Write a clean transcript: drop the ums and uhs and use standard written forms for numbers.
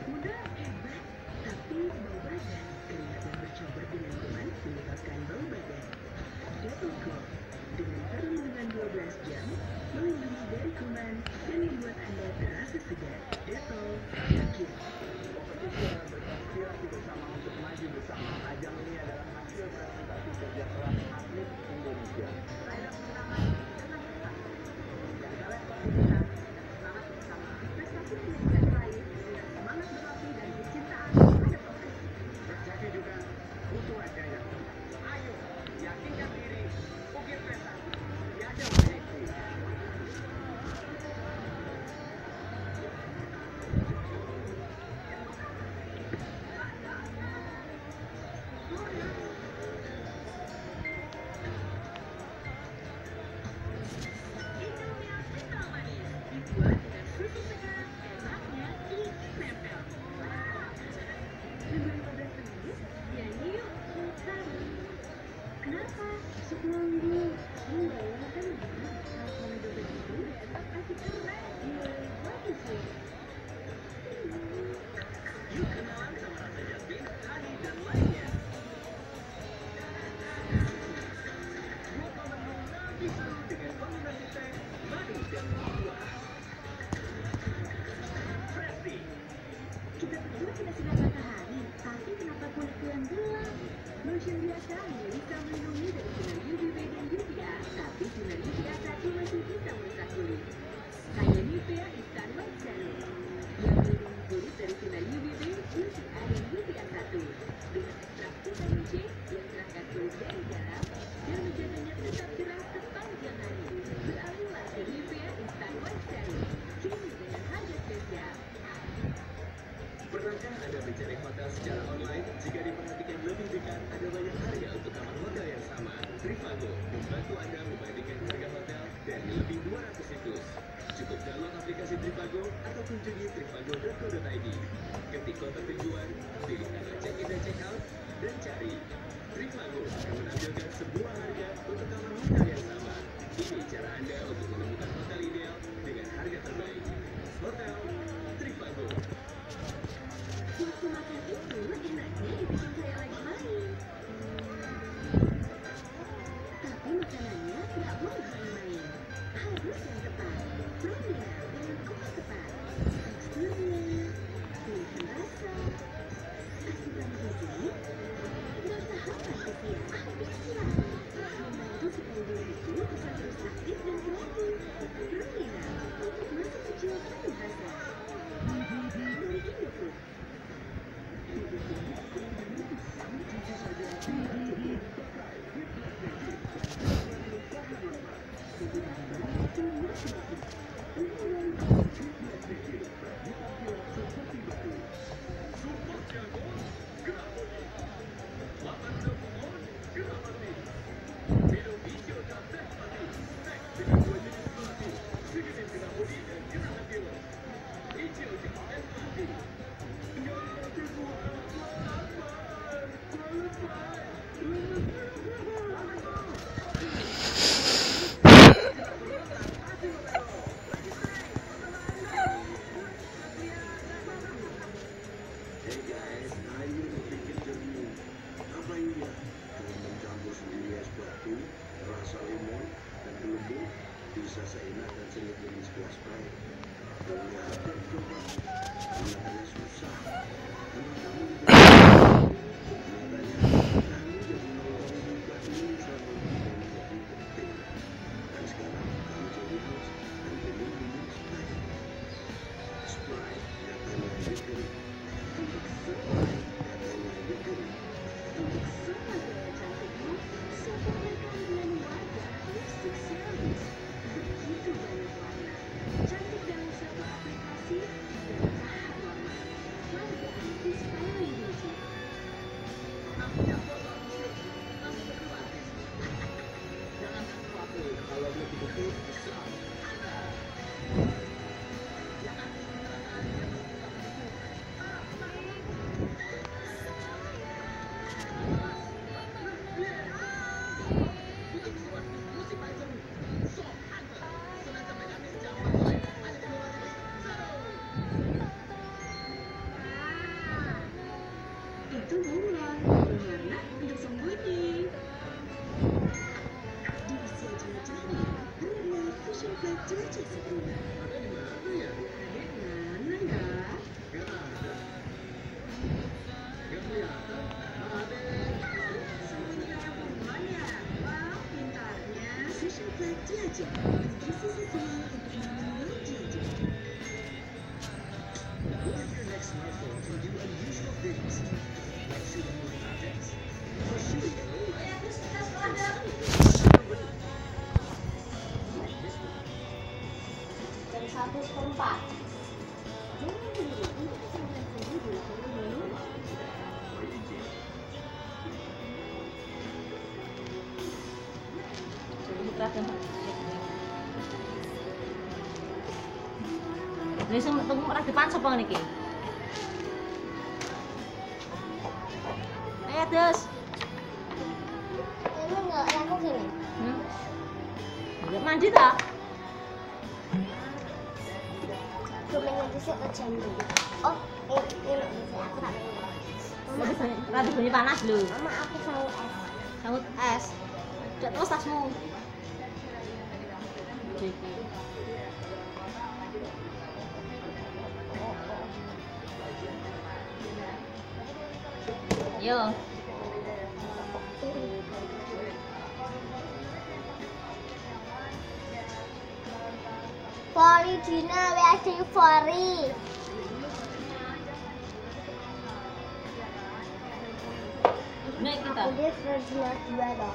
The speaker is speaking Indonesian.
Mudah hebat, tapi bau badan. Kelihatan bercampur dengan kuman menyebabkan bau badan. Double Coat dengan perlindungan 12 jam melindungi dari kuman dan membuat Anda terasa segar. Dettol yakin. Kompetisi yang berkonspirasi bersama untuk maju bersama. Ajang ini adalah hasil presentasi kerja keras atlet Indonesia. Saya pertama yang kalian pastikan semangat bersama. Prestasi pendidikan lain dengan semangat berlatih dan kecintaan pada profesi. Prestasi juga butuh ada yang tepat. Ayo, yakinkan diri, ukir prestasi. Tiada proyeksi. Indomie kental manis dibuat dengan susu segar, enaknya ingin nempel. 2015 menit, nyanyi yuk, Sari. Kenapa? Semanggu. Enggak ya, kan enak. Kalau dompet itu dianggap asik keren. What is it? Yuk kenalan sama rasa jasmine, honey, dan lainnya. Dua menu lebih seru dengan kombinasi teh, manis, dan buah. Freshy. Kita berdua sudah sinar matahari, tapi kenapa kulit yang gelap? Lotion biasa hanya bisa melindungi dari sinar UVB dan UVA, tapi sinar UVA 1 masih bisa merusak kulit. Hanya Nivea Instant White Serum yang melindungi kulit dari sinar UVB, UVA, dan UVA 1 dengan ekstrak vitamin C yang cerahkan kulit dari dalam dan menjaganya tetap cerah sepanjang hari. Beralihlah ke Nivea Instant White Serum kini dengan harga spesial. Pernahkah Anda mencari hotel secara online? Jika diperhatikan lebih dekat, ada banyak harga untuk kamar hotel yang sama. Trivago membantu Anda membandingkan harga hotel dari lebih 200 situs. Cukup download aplikasi Trivago atau kunjungi trivago.co.id. Ketik kota tujuan, pilih tanggal check-in dan check-out, dan cari. Trivago akan menampilkan sebuah harga untuk kamar hotel yang sama. Ini cara Anda untuk menemukan hotel ideal dengan harga terbaik. Hotel Trivago. Waktu makan itu enaknya dibikin saya lagi main. Tapi makanannya nggak boleh main-main. Harus yang tepat. Promina dengan kupas tepat. Teksturnya, pilihan rasa, asupan gizi, nggak tahan kesian. Kesian. Membantu supaya diri itu bisa terus aktif dan kreatif. Promina untuk masa kecil penuh rasa. Dari Indofood. Hey guys, hari ini bikin jernih. Apa iya? Dengan mencampur sendiri es batu, rasa lemon, dan gelembung, bisa seenak dan sengit jenis kuas pie. Lihat dan coba. Kelihatannya susah. Memang kamu juga. Kelihatannya kamu jadi nolong juga ini selama yang lebih penting. Dan sekarang kamu jadi haus dan pengen minum Sprite. Sprite katanya bikin. Untuk semua gaya cantikmu, sempurnakan dengan wajah lipstick series. Begitu sebelumnya. Ada di mana ya? Mana ya? Nggak ada. Nggak kelihatan. Ada. Sembunyi kayak pohon ya? Wow, pintarnya. Vision Flag Diaja, nutrisi sesuai untuk memenuhi Diaja. What if your next smartphone can do unusual things? Like shooting moving objects? Or shooting at low light? Jam 1/4. Jangan keliru untuk keselamatan suhu dilakukan dulu. Buka kan. Ini sing tunggu ora depan sapa niki? Ayo, Des. Ini enggak langsung sini. Mandi tak? Domainnya di sini jam dulu. Oh, ini bisa aku tak pengen. Rada bunyi panas lho. Mama aku mau es. Sambut es. Terus tasmu. Yo. Fori Dina, where are you Fori? Naik kita. Aku dia Fori Dina 2 dong.